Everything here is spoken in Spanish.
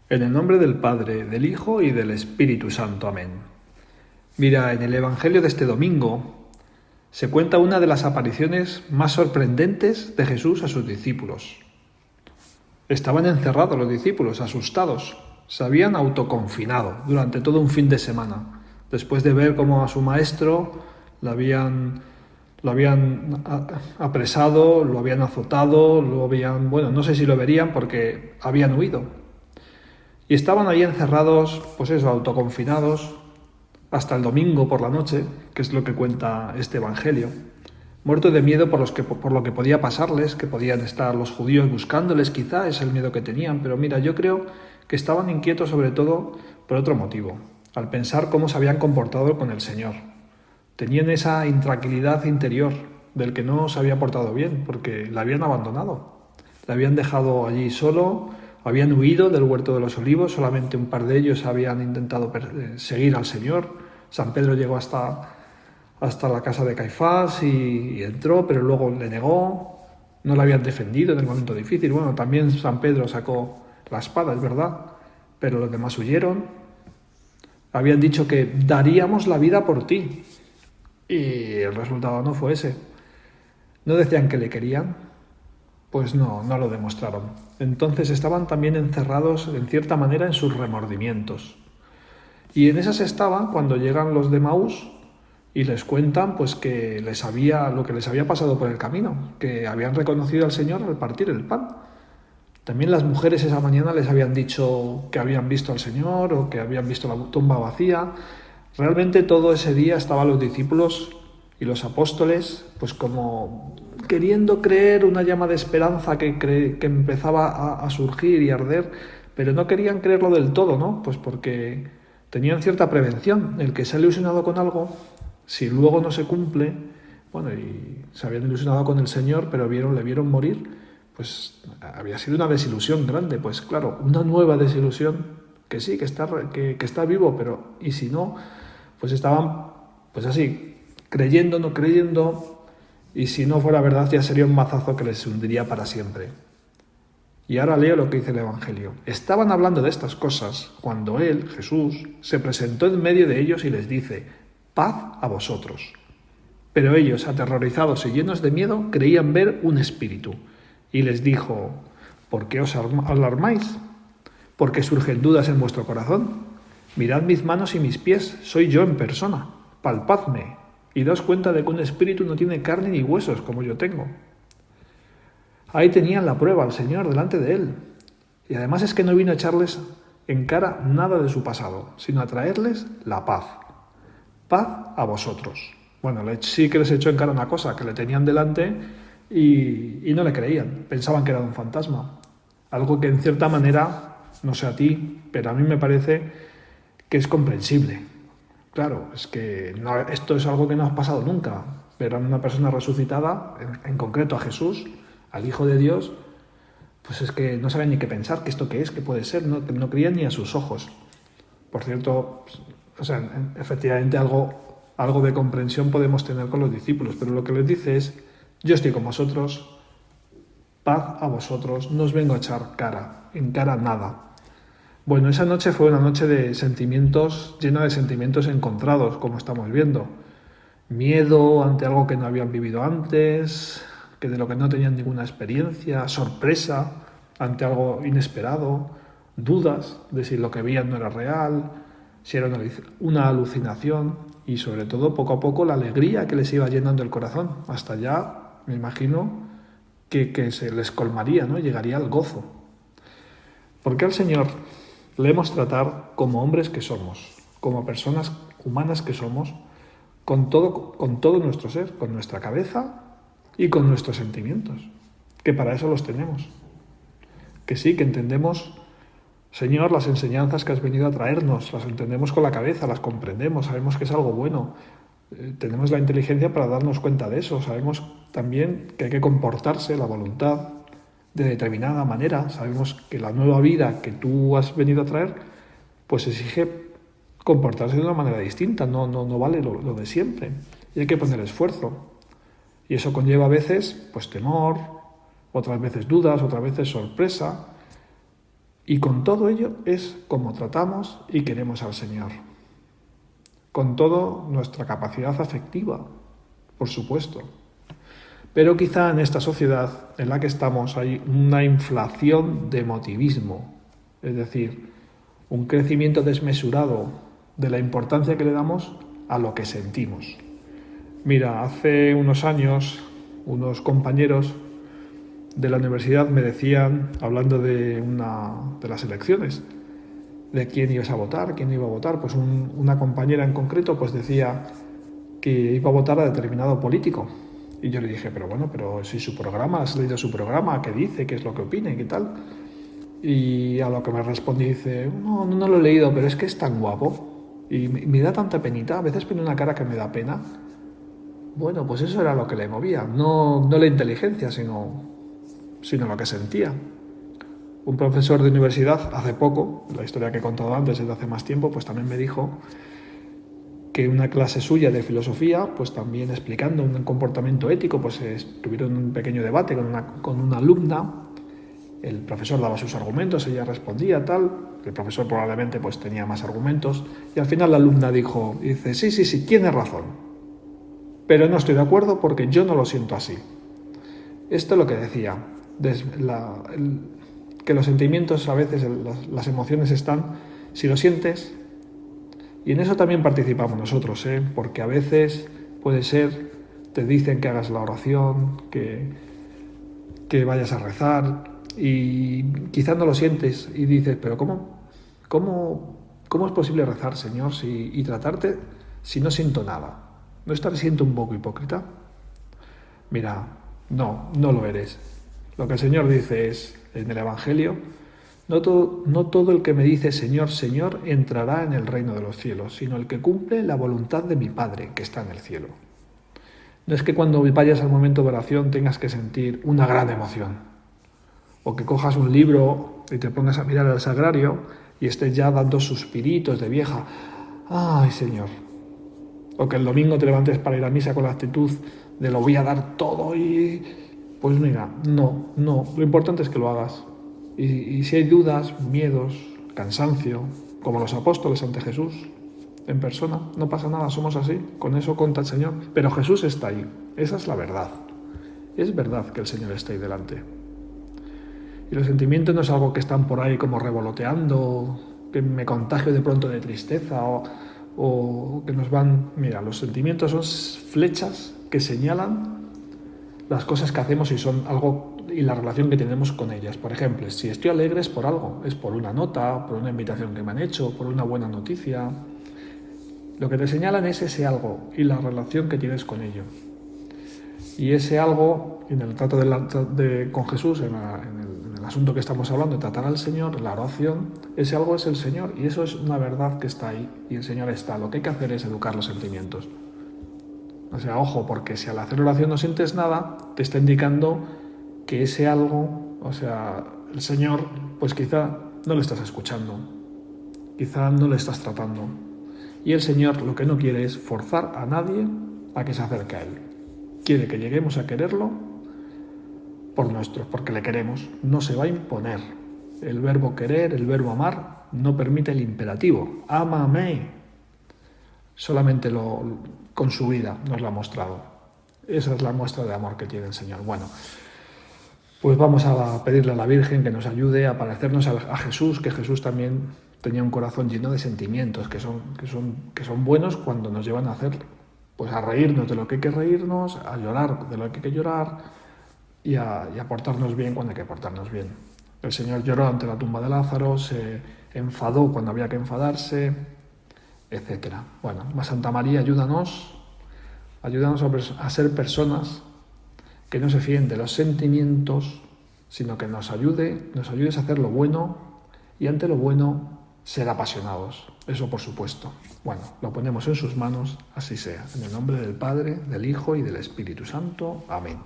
En el nombre del Padre, del Hijo y del Espíritu Santo. Amén. Mira, en el Evangelio de este domingo se cuenta una de las apariciones más sorprendentes de Jesús a sus discípulos. Estaban encerrados los discípulos, asustados. Se habían autoconfinado durante todo un fin de semana, después de ver cómo a su maestro lo habían apresado, lo habían azotado, no sé si lo verían porque habían huido. Y estaban ahí encerrados, pues eso, autoconfinados, hasta el domingo por la noche, que es lo que cuenta este Evangelio, muertos de miedo por lo que podía pasarles, que podían estar los judíos buscándoles, quizá es el miedo que tenían, pero mira, yo creo que estaban inquietos sobre todo por otro motivo, al pensar cómo se habían comportado con el Señor. Tenían esa intranquilidad interior del que no se había portado bien, porque la habían abandonado, la habían dejado allí solo. Habían huido del huerto de los olivos, solamente un par de ellos habían intentado seguir al Señor. San Pedro llegó hasta la casa de Caifás y entró, pero luego le negó, no le habían defendido en el momento difícil. Bueno, también San Pedro sacó la espada, es verdad, pero los demás huyeron. Habían dicho que daríamos la vida por ti y el resultado no fue ese. No decían que le querían, pues no lo demostraron. Entonces estaban también encerrados, en cierta manera, en sus remordimientos. Y en esas estaban cuando llegan los de Maús y les cuentan pues que lo que les había pasado por el camino, que habían reconocido al Señor al partir el pan. También las mujeres esa mañana les habían dicho que habían visto al Señor o que habían visto la tumba vacía. Realmente todo ese día estaban los discípulos y los apóstoles pues como queriendo creer, una llama de esperanza que empezaba a surgir y arder, pero no querían creerlo del todo, ¿no? Pues porque tenían cierta prevención. El que se ha ilusionado con algo, si luego no se cumple, bueno, y se habían ilusionado con el Señor, pero le vieron morir, pues había sido una desilusión grande. Pues claro, una nueva desilusión, que sí, que está vivo, pero ¿y si no? Pues estaban, pues así, creyendo, no creyendo, y si no fuera verdad ya sería un mazazo que les hundiría para siempre. Y ahora leo lo que dice el Evangelio. Estaban hablando de estas cosas cuando él, Jesús, se presentó en medio de ellos y les dice: paz a vosotros. Pero ellos, aterrorizados y llenos de miedo, creían ver un espíritu. Y les dijo: ¿por qué os alarmáis? ¿Por qué surgen dudas en vuestro corazón? Mirad mis manos y mis pies, soy yo en persona. Palpadme y daos cuenta de que un espíritu no tiene carne ni huesos como yo tengo. Ahí tenían la prueba al Señor delante de él. Y además es que no vino a echarles en cara nada de su pasado, sino a traerles la paz. Paz a vosotros. Bueno, sí que les echó en cara una cosa, que le tenían delante y no le creían. Pensaban que era un fantasma. Algo que en cierta manera, no sé a ti, pero a mí me parece que es comprensible. Claro, es que esto es algo que no ha pasado nunca. Pero a una persona resucitada, en concreto a Jesús, al Hijo de Dios, pues es que no saben ni qué pensar, que esto qué es, qué puede ser, no creían ni a sus ojos. Por cierto, o sea, efectivamente algo de comprensión podemos tener con los discípulos, pero lo que les dice es: yo estoy con vosotros, paz a vosotros, no os vengo a echar en cara nada. Bueno, esa noche fue una noche de sentimientos, llena de sentimientos encontrados, como estamos viendo. Miedo ante algo que no habían vivido antes, que de lo que no tenían ninguna experiencia, sorpresa ante algo inesperado, dudas de si lo que veían no era real, si era una alucinación, y sobre todo poco a poco la alegría que les iba llenando el corazón. Hasta ya, me imagino, que se les colmaría, ¿no? Llegaría al gozo. Porque al Señor le hemos tratar como hombres que somos, como personas humanas que somos, con todo nuestro ser, con nuestra cabeza y con nuestros sentimientos, que para eso los tenemos. Que sí, que entendemos, Señor, las enseñanzas que has venido a traernos, las entendemos con la cabeza, las comprendemos, sabemos que es algo bueno, tenemos la inteligencia para darnos cuenta de eso, sabemos también que hay que comportarse, la voluntad, de determinada manera, sabemos que la nueva vida que tú has venido a traer, pues exige comportarse de una manera distinta, no vale lo de siempre, y hay que poner esfuerzo. Y eso conlleva a veces pues temor, otras veces dudas, otras veces sorpresa. Y con todo ello es como tratamos y queremos al Señor. Con toda nuestra capacidad afectiva, por supuesto. Pero quizá en esta sociedad en la que estamos hay una inflación de emotivismo, es decir, un crecimiento desmesurado de la importancia que le damos a lo que sentimos. Mira, hace unos años unos compañeros de la universidad me decían, hablando de las elecciones, de quién ibas a votar, quién iba a votar, pues una compañera en concreto pues decía que iba a votar a determinado político. Y yo le dije, pero si su programa, has leído su programa, ¿qué dice? ¿Qué es lo que opina? ¿Y qué tal? Y a lo que me respondí, dice, no lo he leído, pero es que es tan guapo. Y me da tanta penita, a veces pone una cara que me da pena. Bueno, pues eso era lo que le movía, no la inteligencia, sino lo que sentía. Un profesor de universidad, hace poco, la historia que he contado antes, desde hace más tiempo, pues también me dijo que una clase suya de filosofía, pues también explicando un comportamiento ético, pues tuvieron un pequeño debate con una alumna. El profesor daba sus argumentos, ella respondía tal, el profesor probablemente pues tenía más argumentos, y al final la alumna dice, sí, tienes razón, pero no estoy de acuerdo porque yo no lo siento así. Esto es lo que decía, que los sentimientos a veces, las emociones están, si lo sientes, y en eso también participamos nosotros, porque a veces puede ser, te dicen que hagas la oración, que vayas a rezar, y quizás no lo sientes y dices, pero ¿cómo es posible rezar, Señor, y tratarte si no siento nada? ¿No estaré siendo un poco hipócrita? Mira, no lo eres. Lo que el Señor dice es, en el Evangelio, no todo el que me dice Señor, Señor, entrará en el reino de los cielos, sino el que cumple la voluntad de mi Padre que está en el cielo. No es que cuando vayas al momento de oración tengas que sentir una gran emoción, o que cojas un libro y te pongas a mirar al sagrario y estés ya dando suspiritos de vieja. ¡Ay, Señor! O que el domingo te levantes para ir a misa con la actitud de lo voy a dar todo y... Pues mira, no. Lo importante es que lo hagas. Y si hay dudas, miedos, cansancio, como los apóstoles ante Jesús, en persona, no pasa nada, somos así, con eso cuenta el Señor. Pero Jesús está ahí, esa es la verdad. Es verdad que el Señor está ahí delante. Y los sentimientos no es algo que están por ahí como revoloteando, que me contagio de pronto de tristeza o que nos van... Mira, los sentimientos son flechas que señalan las cosas que hacemos y son algo y la relación que tenemos con ellas. Por ejemplo, si estoy alegre es por algo, es por una nota, por una invitación que me han hecho, por una buena noticia. Lo que te señalan es ese algo y la relación que tienes con ello. Y ese algo, en el trato con Jesús, en el asunto que estamos hablando, de tratar al Señor, la oración, ese algo es el Señor y eso es una verdad que está ahí y el Señor está. Lo que hay que hacer es educar los sentimientos. O sea, ojo, porque si al hacer oración no sientes nada, te está indicando que ese algo, o sea, el Señor, pues quizá no le estás escuchando, quizá no le estás tratando. Y el Señor lo que no quiere es forzar a nadie a que se acerque a Él. Quiere que lleguemos a quererlo porque le queremos. No se va a imponer. El verbo querer, el verbo amar, no permite el imperativo. Ámame. Solamente con su vida nos lo ha mostrado. Esa es la muestra de amor que tiene el Señor. Bueno, pues vamos a pedirle a la Virgen que nos ayude a parecernos a Jesús, que Jesús también tenía un corazón lleno de sentimientos que son buenos cuando nos llevan a hacer, pues a reírnos de lo que hay que reírnos, a llorar de lo que hay que llorar y a portarnos bien cuando hay que portarnos bien. El Señor lloró ante la tumba de Lázaro, se enfadó cuando había que enfadarse, etcétera. Bueno, Santa María, ayúdanos a ser personas que no se fíen de los sentimientos, sino que nos ayudes a hacer lo bueno y ante lo bueno ser apasionados. Eso por supuesto. Bueno, lo ponemos en sus manos, así sea. En el nombre del Padre, del Hijo y del Espíritu Santo. Amén.